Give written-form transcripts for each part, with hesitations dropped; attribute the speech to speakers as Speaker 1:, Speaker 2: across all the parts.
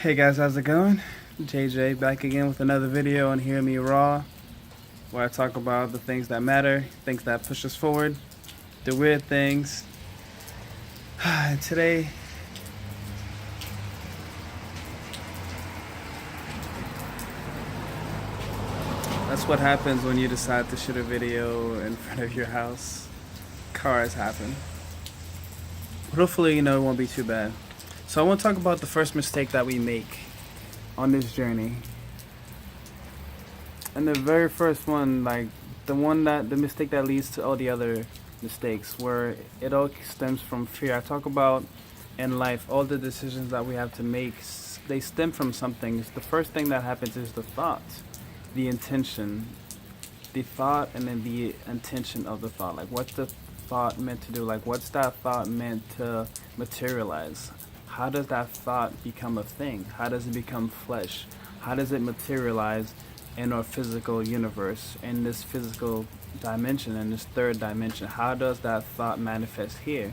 Speaker 1: Hey guys, how's it going? JJ back again with another video on Hear Me Raw, where I talk about the things that matter, things that push us forward, the weird things. Today, that's what happens when you decide to shoot a video in front of your house. Cars happen. But hopefully, it won't be too bad. So I want to talk about the first mistake that we make on this journey. And the very first one, like the mistake that leads to all the other mistakes, where it all stems from fear. I talk about in life, all the decisions that we have to make, they stem from something. The first thing that happens is the thought, the intention, the thought, and then the intention of the thought. Like, what's the thought meant to do? Like, what's that thought meant to materialize? How does that thought become a thing? How does it become flesh? How does it materialize in our physical universe, in this physical dimension, in this third dimension? How does that thought manifest here?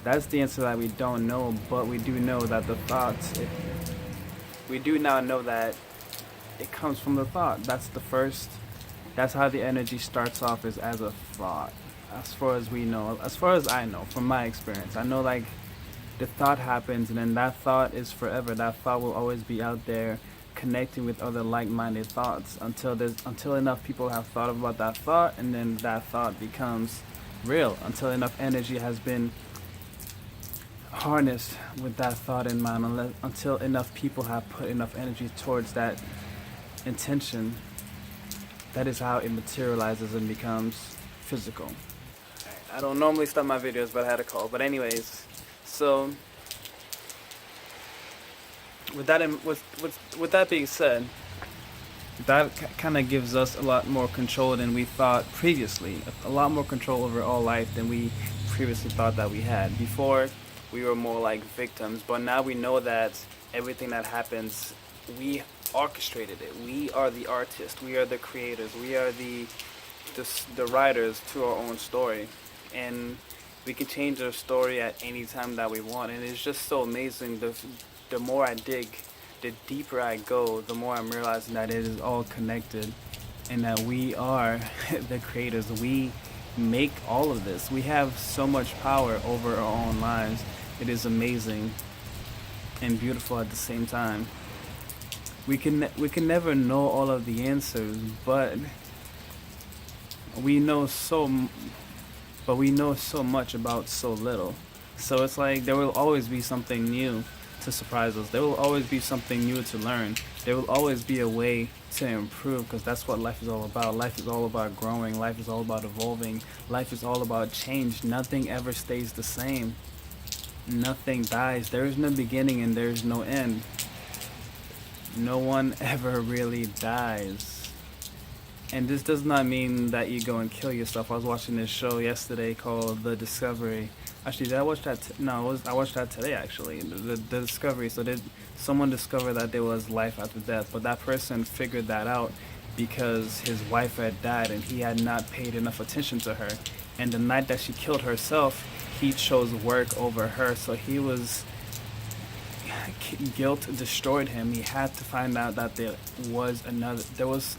Speaker 1: That's the answer that we don't know, but we do know that the thoughts, we do now know that it comes from the thought. That's how the energy starts off, is as a thought. As far as we know, as far as I know, from my experience, I know, like, the thought happens, and then that thought is forever. That thought will always be out there connecting with other like-minded thoughts until enough people have thought about that thought, and then that thought becomes real, until enough energy has been harnessed with that thought in mind, until enough people have put enough energy towards that intention. That is how it materializes and becomes physical. I don't normally start my videos, but I had a call. But anyways, so with that being said, that kind of gives us a lot more control than we thought previously. A lot more control over all life than we previously thought that we had. Before, we were more like victims, but now we know that everything that happens, we orchestrated it. We are the artists. We are the creators. We are the writers to our own story, and we can change our story at any time that we want. And it's just so amazing. The more I dig, the deeper I go, the more I'm realizing that it is all connected, and that we are the creators. We make all of this. We have so much power over our own lives. It is amazing and beautiful at the same time. We can never know all of the answers, but we know so much about so little. So it's like there will always be something new to surprise us. There will always be something new to learn. There will always be a way to improve, because that's what life is all about. Life is all about growing. Life is all about evolving. Life is all about change. Nothing ever stays the same. Nothing dies. There is no beginning and there is no end. No one ever really dies. And this does not mean that you go and kill yourself. I was watching this show yesterday called The Discovery. Actually, did I watch that? I watched that today, actually. The Discovery. So someone discovered that there was life after death, but that person figured that out because his wife had died and he had not paid enough attention to her. And the night that she killed herself, he chose work over her. So guilt destroyed him. He had to find out that there was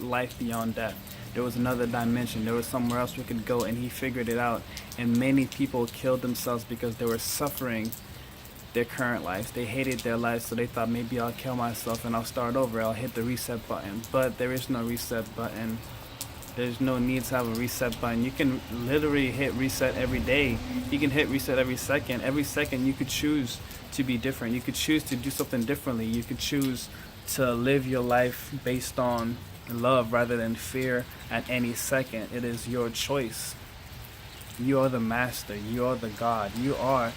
Speaker 1: life beyond death. There was another dimension. There was somewhere else we could go, and he figured it out. And many people killed themselves because they were suffering their current lives. They hated their lives, so they thought, maybe I'll kill myself and I'll start over. I'll hit the reset button. But there is no reset button. There's no need to have a reset button. You can literally hit reset every day. You can hit reset every second. Every second you could choose to be different. You could choose to do something differently. You could choose to live your life based on love rather than fear at any second. It is your choice. You are the master. You are the God. You are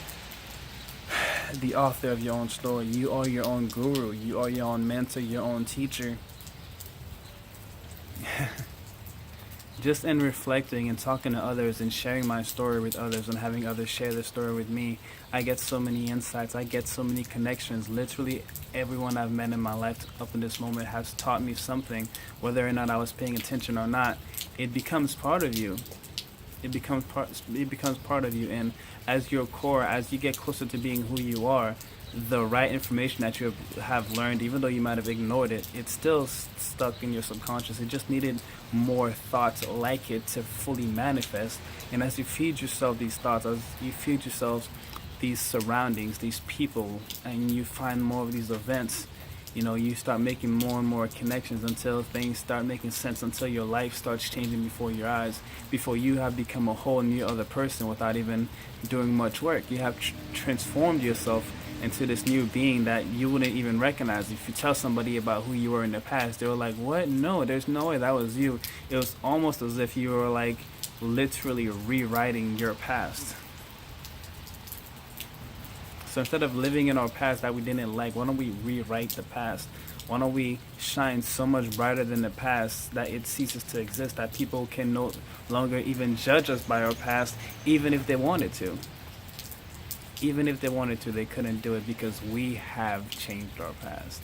Speaker 1: the author of your own story. You are your own guru. You are your own mentor, your own teacher. Just in reflecting and talking to others and sharing my story with others and having others share their story with me, I get so many insights. I get so many connections. Literally everyone I've met in my life up in this moment has taught me something, whether or not I was paying attention or not. It becomes part of you. It becomes part of you, and as your core, as you get closer to being who you are, the right information that you have learned, even though you might have ignored it, it's still stuck in your subconscious. It just needed more thoughts like it to fully manifest. And as you feed yourself these thoughts, as you feed yourself these surroundings, these people, and you find more of these events, you start making more and more connections until things start making sense, until your life starts changing before your eyes, before you have become a whole new other person without even doing much work. You have transformed yourself into this new being that you wouldn't even recognize. If you tell somebody about who you were in the past, they were like, what? No, there's no way that was you. It was almost as if you were like literally rewriting your past. So instead of living in our past that we didn't like, why don't we rewrite the past? Why don't we shine so much brighter than the past that it ceases to exist, that people can no longer even judge us by our past, even if they wanted to. Even if they wanted to, they couldn't do it because we have changed our past.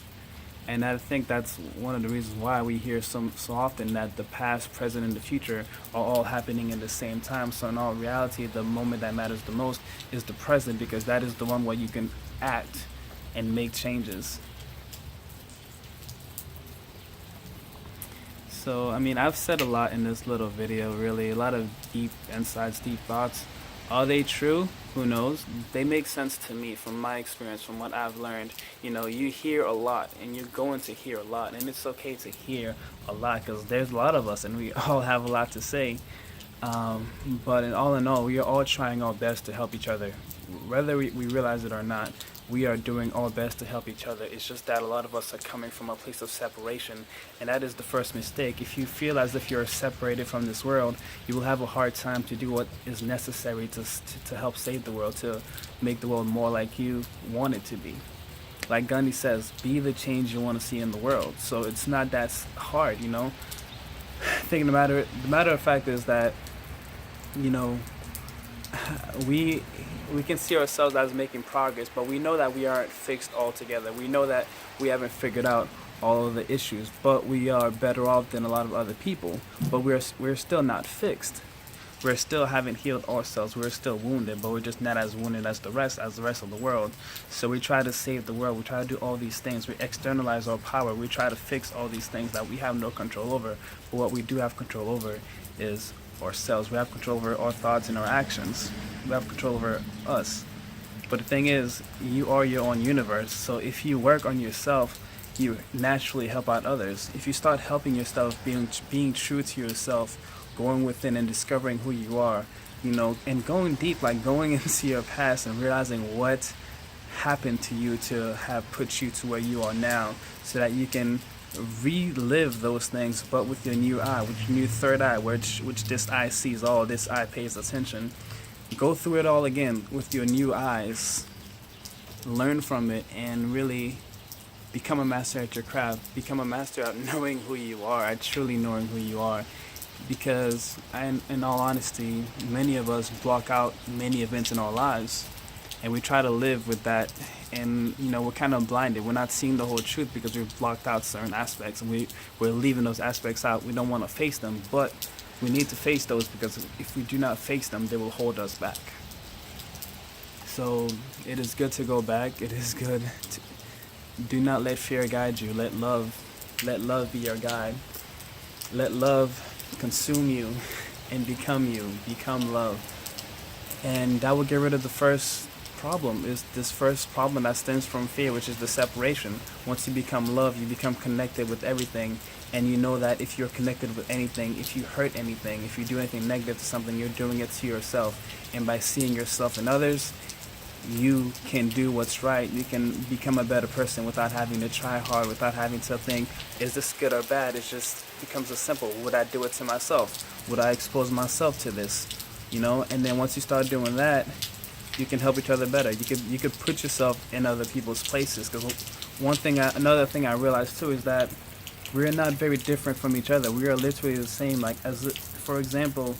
Speaker 1: And I think that's one of the reasons why we hear so often that the past, present, and the future are all happening at the same time. So in all reality, the moment that matters the most is the present, because that is the one where you can act and make changes. So, I mean, I've said a lot in this little video, really, a lot of deep insights, deep thoughts. Are they true? Who knows? They make sense to me from my experience, from what I've learned. You hear a lot, and you're going to hear a lot, and it's okay to hear a lot because there's a lot of us, and we all have a lot to say. But in all, we are all trying our best to help each other. Whether we realize it or not, we are doing our best to help each other. It's just that a lot of us are coming from a place of separation, and that is the first mistake. If you feel as if you're separated from this world, you will have a hard time to do what is necessary to help save the world, to make the world more like you want it to be. Like Gandhi says, be the change you want to see in the world. So it's not that hard, Thinking the matter of fact is that, we can see ourselves as making progress, but we know that we aren't fixed altogether. We know that we haven't figured out all of the issues, but we are better off than a lot of other people. But we're still not fixed. We still haven't healed ourselves. We're still wounded, but we're just not as wounded as the rest of the world. So we try to save the world. We try to do all these things. We externalize our power. We try to fix all these things that we have no control over. But what we do have control over is ourselves. We have control over our thoughts and our actions. We have control over us. But the thing is, you are your own universe. So if you work on yourself, you naturally help out others. If you start helping yourself, being true to yourself, going within and discovering who you are, and going deep, like going into your past and realizing what happened to you to have put you to where you are now, so that you can relive those things, but with your new eye, with your new third eye, which this eye sees all, this eye pays attention. Go through it all again with your new eyes, learn from it, and really become a master at your craft. Become a master at knowing who you are, at truly knowing who you are. Because in all honesty, many of us block out many events in our lives, and we try to live with that, and we're kind of blinded. We're not seeing the whole truth because we've blocked out certain aspects, and we're leaving those aspects out. We don't want to face them, but we need to face those, because if we do not face them, they will hold us back. So it is good to go back. It is good to do not let fear guide you. Let love be your guide. Let love consume you and become love. And that will get rid of the first problem, is this first problem that stems from fear, which is the separation. Once you become love, you become connected with everything, and you know that if you're connected with anything, if you hurt anything, if you do anything negative to something, you're doing it to yourself. And by seeing yourself in others, you can do what's right. You can become a better person without having to try hard, without having to think, is this good or bad? It just becomes a simple, would I do it to myself? Would I expose myself to this? And then once you start doing that, you can help each other better. You could put yourself in other people's places. Because another thing I realized too is that we're not very different from each other. We are literally the same. Like, for example,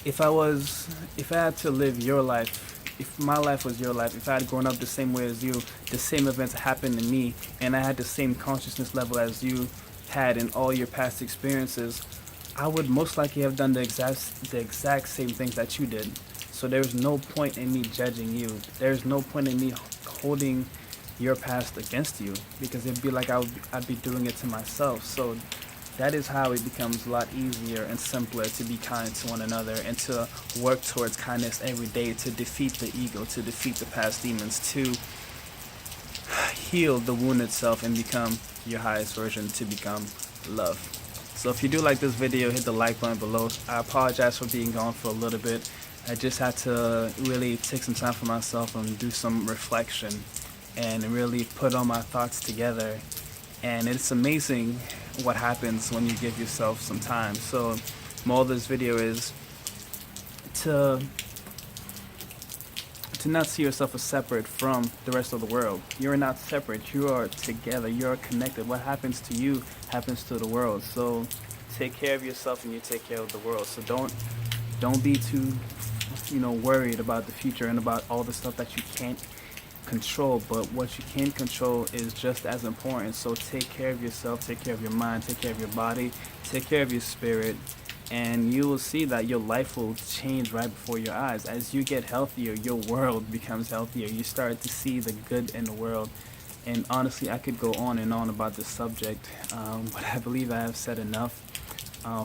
Speaker 1: if I had to live your life, if my life was your life, if I had grown up the same way as you, the same events happened to me, and I had the same consciousness level as you had in all your past experiences, I would most likely have done the exact same things that you did. So there's no point in me judging you. There's no point in me holding your past against you, because it'd be like I'd be doing it to myself. So that is how it becomes a lot easier and simpler to be kind to one another and to work towards kindness every day, to defeat the ego, to defeat the past demons, to heal the wound itself and become your highest version, to become love. So if you do like this video, hit the like button below. I apologize for being gone for a little bit. I just had to really take some time for myself and do some reflection and really put all my thoughts together. And it's amazing what happens when you give yourself some time. So moral of this video is to not see yourself as separate from the rest of the world. You're not separate. You are together. You are connected. What happens to you happens to the world. So take care of yourself and you take care of the world. So don't be too worried about the future and about all the stuff that you can't control. But what you can control is just as important. So take care of yourself, take care of your mind, take care of your body, take care of your spirit, and you will see that your life will change right before your eyes. As you get healthier, your world becomes healthier. You start to see the good in the world. And honestly, I could go on and on about this subject, but I believe I have said enough.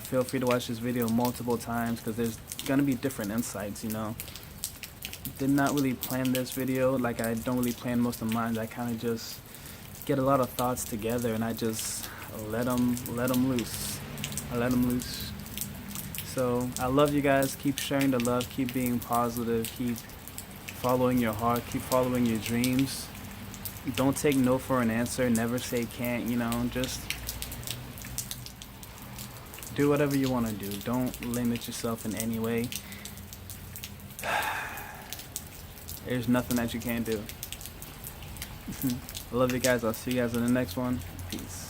Speaker 1: Feel free to watch this video multiple times, because there's gonna be different insights. Did not really plan this video. Like, I don't really plan most of mine. I kind of just get a lot of thoughts together and I just let them loose. I let them loose. So I love you guys. Keep sharing the love. Keep being positive. Keep following your heart. Keep following your dreams. Don't take no for an answer. Never say can't. Just do whatever you want to do. Don't limit yourself in any way. There's nothing that you can't do. I love you guys. I'll see you guys in the next one. Peace.